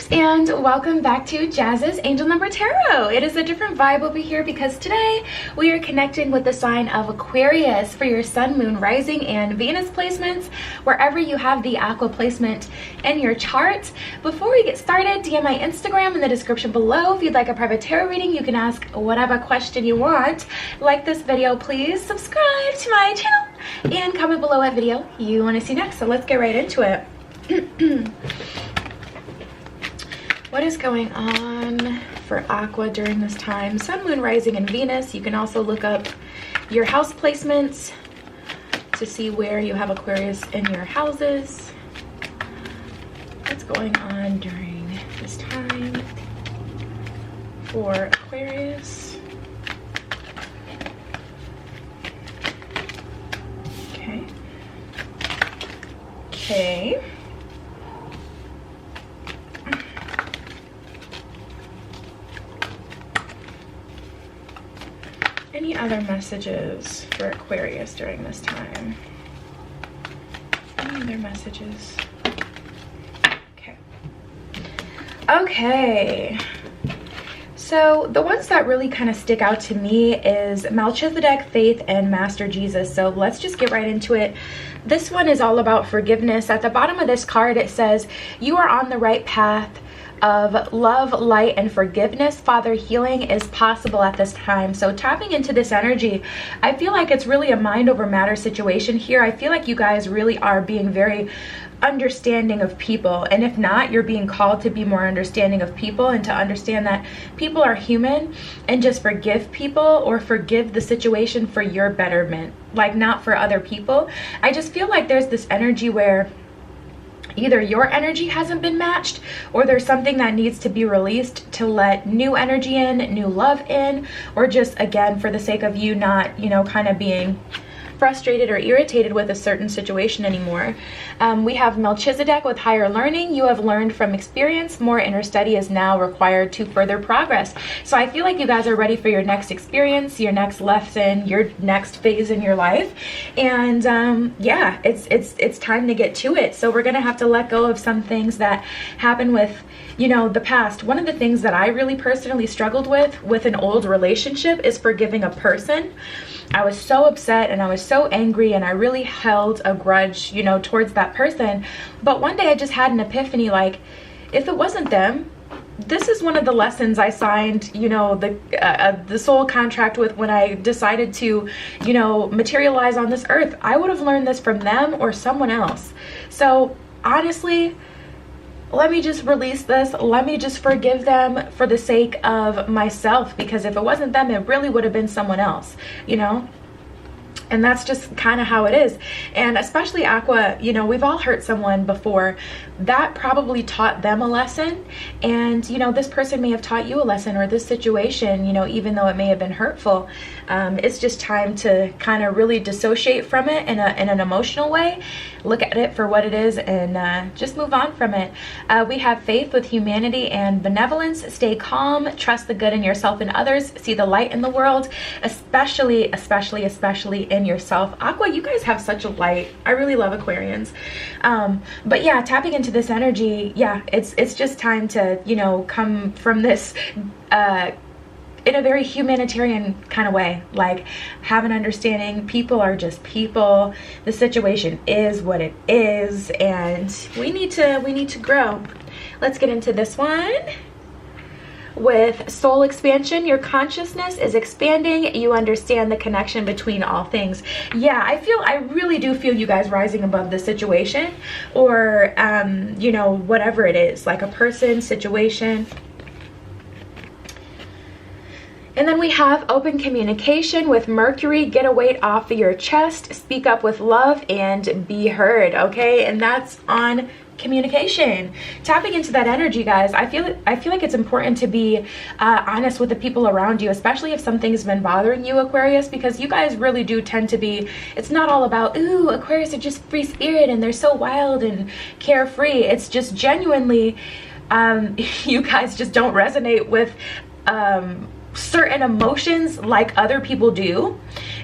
peeps, and welcome back to Jazz's Angel Number Tarot. It is a different vibe over here because today we are connecting with the sign of Aquarius for your sun, moon, rising, and Venus placements, wherever you have the Aqua placement in your chart. Before we get started, DM my Instagram in the description below. If you'd like a private tarot reading, you can ask whatever question you want. Like this video, please. Subscribe to my channel and comment below what video you want to see next. So let's get right into it. What is going on for Aqua during this time? Sun, moon, rising, and Venus. You can also look up your house placements to see where you have Aquarius in your houses. What's going on during this time for Aquarius? Okay. Any other messages for Aquarius during this time? Any other messages? Okay. So the ones that really kind of stick out to me is Melchizedek, Faith, and Master Jesus. So let's just get right into it. This one is all about forgiveness. At the bottom of this card, it says, "You are on the right path of love, light, and forgiveness. Father, healing is possible at this time." So tapping into this energy, I feel like it's really a mind over matter situation here. I feel like you guys really are being very understanding of people, and if not, you're being called to be more understanding of people and to understand that people are human, and just forgive people or forgive the situation for your betterment, like not for other people. I just feel like there's this energy where either your energy hasn't been matched, or there's something that needs to be released to let new energy in, new love in, or just again for the sake of you not, kind of being frustrated or irritated with a certain situation anymore. We have Melchizedek with higher learning. You have learned from experience. More inner study is now required to further progress. So I feel like you guys are ready for your next experience, your next lesson, your next phase in your life. And yeah, it's time to get to it. So we're gonna have to let go of some things that happen with the past. One of the things that I really personally struggled with an old relationship is forgiving a person. I was so upset and I was so angry, and I really held a grudge, towards that person. But one day I just had an epiphany, like, if it wasn't them, this is one of the lessons I signed, the soul contract with when I decided to, materialize on this earth. I would have learned this from them or someone else. So honestly, let me just release this. Let me just forgive them for the sake of myself, because if it wasn't them, it really would have been someone else, And that's just kind of how it is. And especially Aqua, we've all hurt someone before. That probably taught them a lesson. And, this person may have taught you a lesson, or this situation, even though it may have been hurtful. It's just time to kind of really dissociate from it in an emotional way. Look at it for what it is and just move on from it. We have Faith with humanity and benevolence. Stay calm. Trust the good in yourself and others. See the light in the world, especially in yourself. Aqua, you guys have such a light. I really love Aquarians. But yeah, tapping into this energy, yeah, it's just time to, come from this in a very humanitarian kind of way, like have an understanding. People are just people. The situation is what it is, and we need to grow. Let's get into this one. With soul expansion, your consciousness is expanding. You understand the connection between all things. Yeah, I really do feel you guys rising above the situation, or whatever it is, like a person, situation. And then we have open communication with Mercury. Get a weight off of your chest. Speak up with love and be heard. Okay, and that's on communication. Tapping into that energy, guys. I feel like it's important to be honest with the people around you, especially if something's been bothering you, Aquarius, because you guys really do tend to be. It's not all about, ooh, Aquarius are just free spirit and they're so wild and carefree. It's just genuinely, you guys just don't resonate with certain emotions like other people do,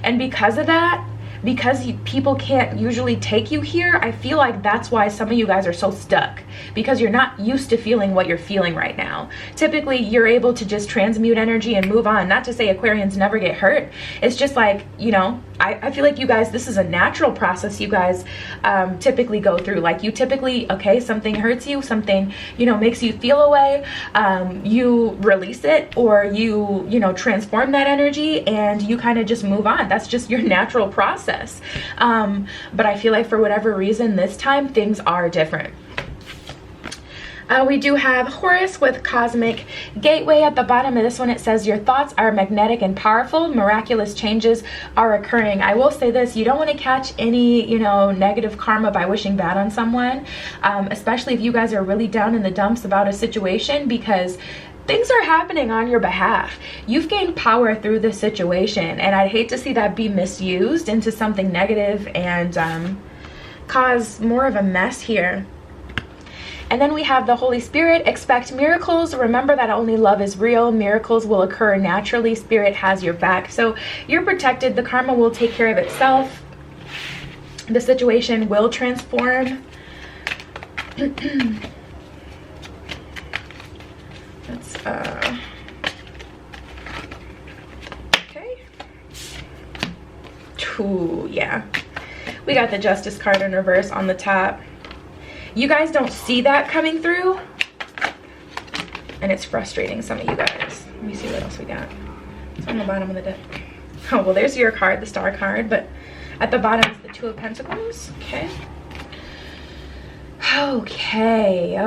and because of that, because people can't usually take you here, I feel like that's why some of you guys are so stuck, because you're not used to feeling what you're feeling right now. Typically, you're able to just transmute energy and move on. Not to say Aquarians never get hurt. It's just like, you know, I feel like you guys, this is a natural process you guys typically go through. Like you typically, okay, something hurts you, something, you know, makes you feel a way, you release it, or you know, transform that energy and you kind of just move on. That's just your natural process. But I feel like for whatever reason, this time things are different. We do have Horus with Cosmic Gateway. At the bottom of this one, it says, your thoughts are magnetic and powerful. Miraculous changes are occurring. I will say this, you don't want to catch any, you know, negative karma by wishing bad on someone, especially if you guys are really down in the dumps about a situation, because things are happening on your behalf. You've gained power through this situation, and I'd hate to see that be misused into something negative and cause more of a mess here. And then we have the Holy Spirit. Expect miracles. Remember that only love is real. Miracles will occur naturally. Spirit has your back. So you're protected. The karma will take care of itself. The situation will transform. Let's, okay. Ooh, yeah. We got the Justice card in reverse on the top. You guys don't see that coming through, and it's frustrating some of you guys. Let me see what else we got. It's on the bottom of the deck. Oh, well, there's your card, the Star card, but at the bottom is the Two of Pentacles. Okay. Okay.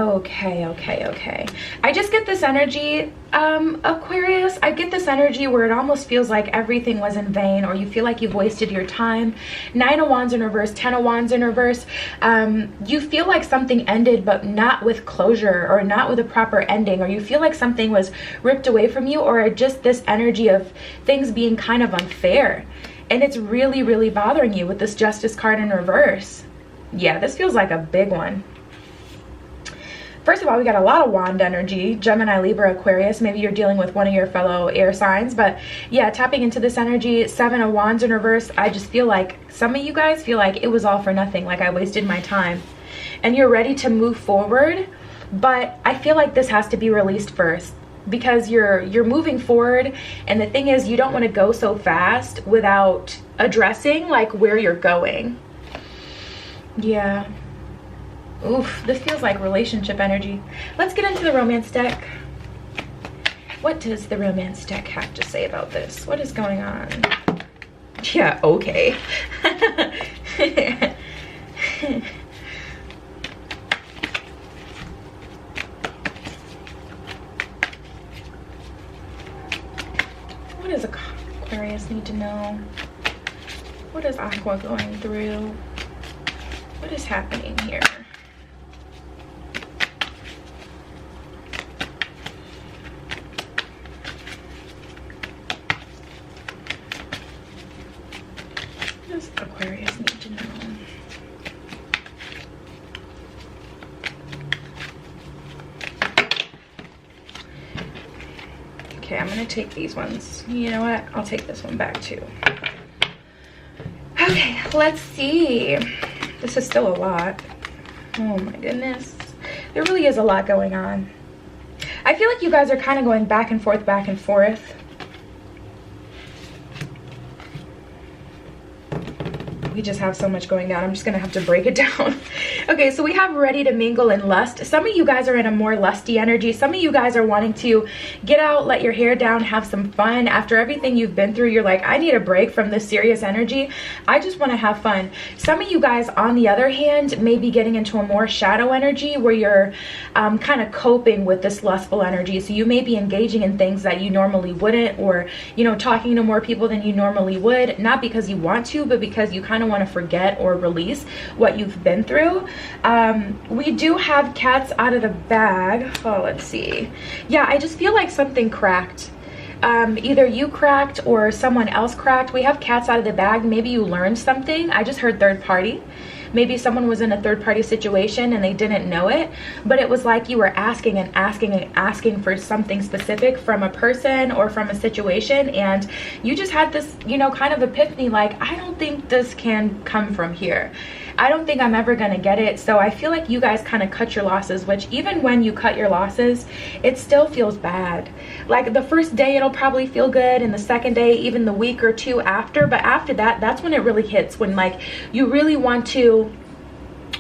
I just get this energy, Aquarius. I get this energy where it almost feels like everything was in vain, or you feel like you've wasted your time. 9 of Wands in reverse, 10 of Wands in reverse. You feel like something ended, but not with closure, or not with a proper ending, or you feel like something was ripped away from you, or just this energy of things being kind of unfair. And it's really, really bothering you with this Justice card in reverse. Yeah, this feels like a big one. First of all, we got a lot of wand energy. Gemini, Libra, Aquarius. Maybe you're dealing with one of your fellow air signs. But yeah, tapping into this energy. 7 of Wands in reverse. I just feel like some of you guys feel like it was all for nothing. Like I wasted my time. And you're ready to move forward. But I feel like this has to be released first, because you're moving forward. And the thing is, you don't want to go so fast without addressing like where you're going. Yeah. Oof, this feels like relationship energy. Let's get into the romance deck. What does the romance deck have to say about this? What is going on? Yeah, okay. What does Aquarius need to know? What is Aqua going through? What is happening here? What does Aquarius need to know? Okay, I'm gonna take these ones. You know what? I'll take this one back too. Okay, let's see. This is still a lot. Oh my goodness. There really is a lot going on. I feel like you guys are kind of going back and forth, back and forth. We just have so much going down. I'm just gonna have to break it down. Okay, so we have ready to mingle and lust. Some of you guys are in a more lusty energy. Some of you guys are wanting to get out, let your hair down, have some fun. After everything you've been through, you're like, I need a break from this serious energy. I just want to have fun. Some of you guys, on the other hand, may be getting into a more shadow energy where you're kind of coping with this lustful energy. So you may be engaging in things that you normally wouldn't, or, you know, talking to more people than you normally would, not because you want to, but because you kind of want to forget or release what you've been through. We do have cats out of the bag. Oh, let's see. Yeah, I just feel like something cracked. Either you cracked or someone else cracked. We have cats out of the bag. Maybe you learned something. I just heard third party. maybe someone was in a third-party situation and they didn't know it, but it was like you were asking and asking and asking for something specific from a person or from a situation, and you just had this, you know, kind of epiphany, like, I don't think this can come from here. I don't think I'm ever gonna get it. So I feel like you guys kind of cut your losses, which even when you cut your losses, it still feels bad. Like the first day it'll probably feel good, and the second day, even the week or two after, but after that, that's when it really hits, when like you really want to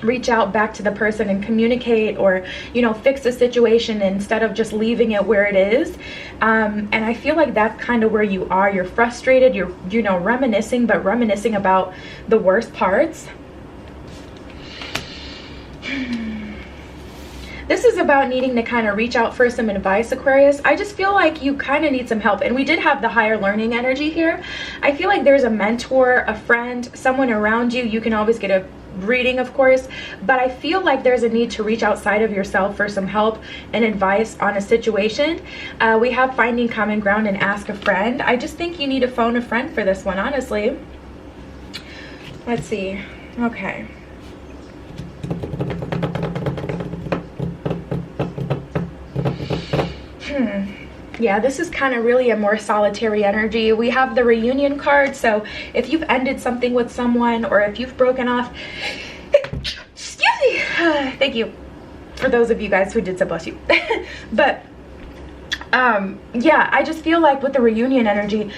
reach out back to the person and communicate, or, you know, fix the situation instead of just leaving it where it is. And I feel like that's kind of where you are. You're frustrated, you're, you know, reminiscing, but reminiscing about the worst parts. This is about needing to kind of reach out for some advice, Aquarius. I just feel like you kind of need some help. And we did have the higher learning energy here. I feel like there's a mentor, a friend, someone around you. You can always get a reading, of course, but I feel like there's a need to reach outside of yourself for some help and advice on a situation. We have finding common ground and ask a friend. I just think you need to phone a friend for this one, honestly. Let's see. Okay. Yeah, this is kind of really a more solitary energy. We have the reunion card, so if you've ended something with someone, or if you've broken off, excuse me, thank you for those of you guys who did, so bless you. But yeah, I just feel like with the reunion energy,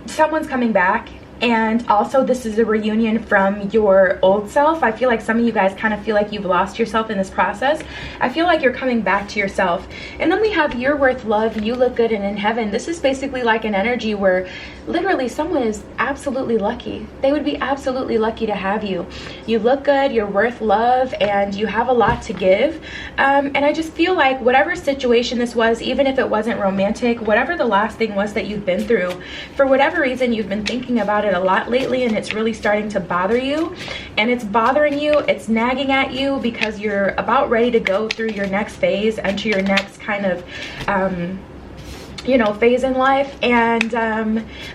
someone's coming back. And also, this is a reunion from your old self. I feel like some of you guys kind of feel like you've lost yourself in this process. I feel like you're coming back to yourself. And then we have you're worth love, you look good and in heaven. This is basically like an energy where literally someone is absolutely lucky. They would be absolutely lucky to have you. You look good, you're worth love, and you have a lot to give. And I just feel like whatever situation this was, even if it wasn't romantic, whatever the last thing was that you've been through, for whatever reason, you've been thinking about it a lot lately, and it's really starting to bother you, and it's bothering you, it's nagging at you, because you're about ready to go through your next phase, enter your next kind of you know, phase in life, and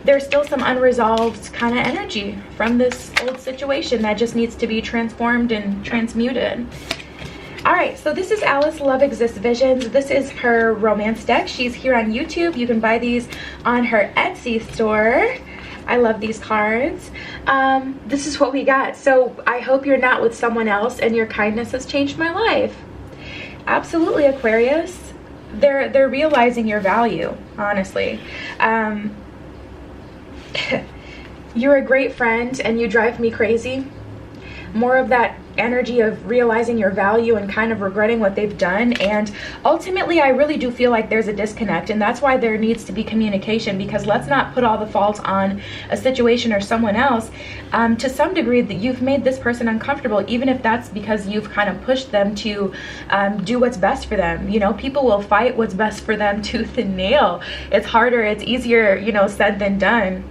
there's still some unresolved kind of energy from this old situation that just needs to be transformed and transmuted. All right, so this is Alice Love Exists Visions. This is her romance deck. She's here on YouTube. You can buy these on her Etsy store. I love these cards. This is what we got. So I hope you're not with someone else and your kindness has changed my life. Absolutely, Aquarius. They're realizing your value, honestly. You're a great friend and you drive me crazy. More of that energy of realizing your value and kind of regretting what they've done. And ultimately, I really do feel like there's a disconnect, and that's why there needs to be communication, because let's not put all the fault on a situation or someone else. To some degree, that you've made this person uncomfortable, even if that's because you've kind of pushed them to do what's best for them. You know, people will fight what's best for them tooth and nail. It's harder, it's easier, you know, said than done.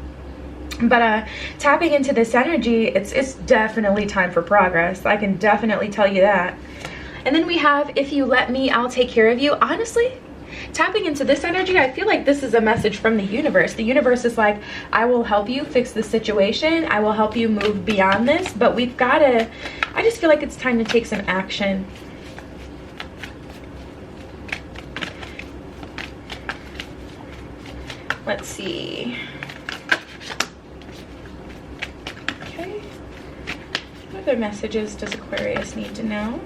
But tapping into this energy, it's definitely time for progress. I can definitely tell you that. And then we have, if you let me, I'll take care of you. Honestly, tapping into this energy, I feel like this is a message from the universe. The universe is like, I will help you fix the situation. I will help you move beyond this. But we've got to, I just feel like it's time to take some action. Let's see. What other messages does Aquarius need to know?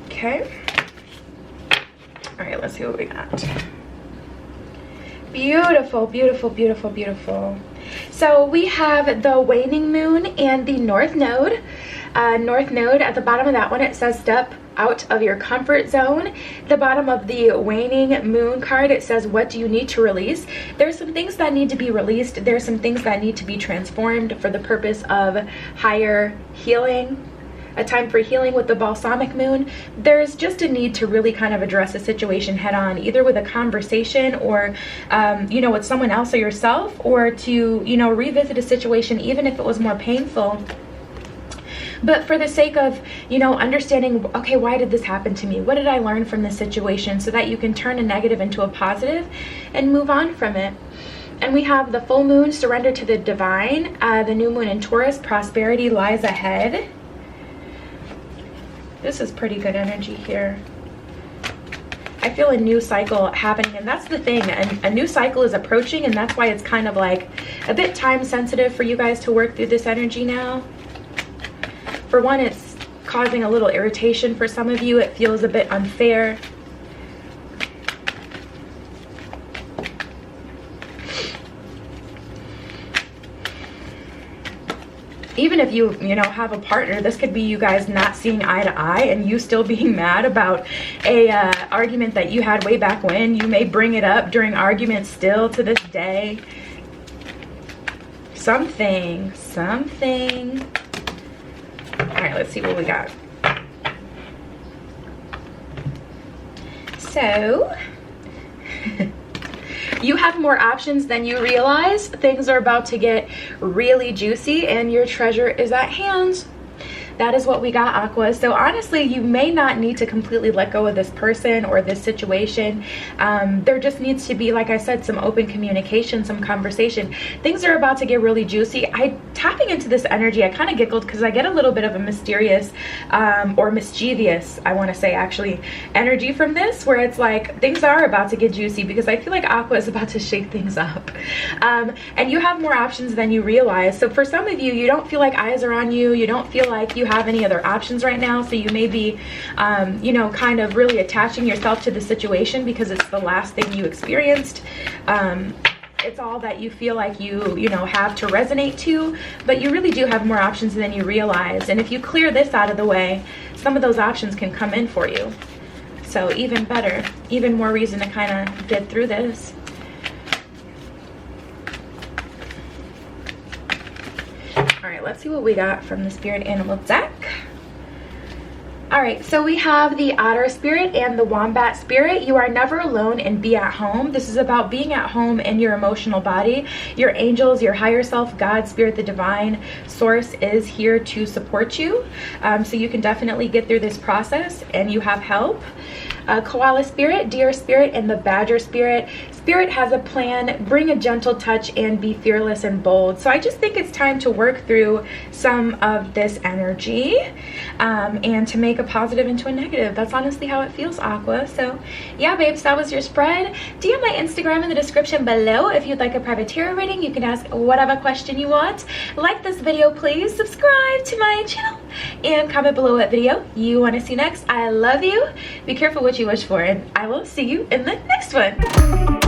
Okay. All right, let's see what we got. Beautiful, beautiful, beautiful, beautiful. So we have the waning moon and the north node. North node, at the bottom of that one, it says step out of your comfort zone. The bottom of the waning moon card, it says, what do you need to release? There's some things that need to be released. There's some things that need to be transformed for the purpose of higher healing. A time for healing with the balsamic moon. There's just a need to really kind of address a situation head on, either with a conversation or you know, with someone else or yourself, or to, you know, revisit a situation even if it was more painful. But for the sake of, you know, understanding, okay, why did this happen to me? What did I learn from this situation? So that you can turn a negative into a positive and move on from it. And we have the full moon, surrender to the divine. The new moon in Taurus, prosperity lies ahead. This is pretty good energy here. I feel a new cycle happening, and that's the thing. A new cycle is approaching, and that's why it's kind of like a bit time sensitive for you guys to work through this energy now. For one, it's causing a little irritation for some of you. It feels a bit unfair. Even if you know, have a partner, this could be you guys not seeing eye to eye and you still being mad about a argument that you had way back when. You may bring it up during arguments still to this day. Something. All right, let's see what we got. So, you have more options than you realize. Things are about to get really juicy and your treasure is at hand. That is what we got, Aqua. So honestly, you may not need to completely let go of this person or this situation. There just needs to be, like I said, some open communication, some conversation. Things are about to get really juicy. Tapping into this energy, I kind of giggled because I get a little bit of a mysterious or mischievous, I want to say actually, energy from this, where it's like things are about to get juicy, because I feel like Aqua is about to shake things up. And you have more options than you realize. So for some of you, you don't feel like eyes are on you. You don't feel like you have any other options right now. So you may be, you know, kind of really attaching yourself to the situation because it's the last thing you experienced. It's all that you feel like you know, have to resonate to, but you really do have more options than you realize. And if you clear this out of the way, some of those options can come in for you. So even better, even more reason to kind of get through this. All right, let's see what we got from the spirit animal deck. All right, so we have the otter spirit and the wombat spirit. You are never alone and be at home. This is about being at home in your emotional body. Your angels, your higher self, God, spirit, the divine source is here to support you. So you can definitely get through this process and you have help. Koala spirit, deer spirit, and the badger spirit. Spirit has a plan. Bring a gentle touch and be fearless and bold. So I just think it's time to work through some of this energy and to make a positive into a negative. That's honestly how it feels, Aqua. So yeah, babes, that was your spread. DM my Instagram in the description below if you'd like a private tarot reading. You can ask whatever question you want. Like this video, please. Subscribe to my channel and comment below what video you want to see next. I love you. Be careful what you wish for, and I will see you in the next one.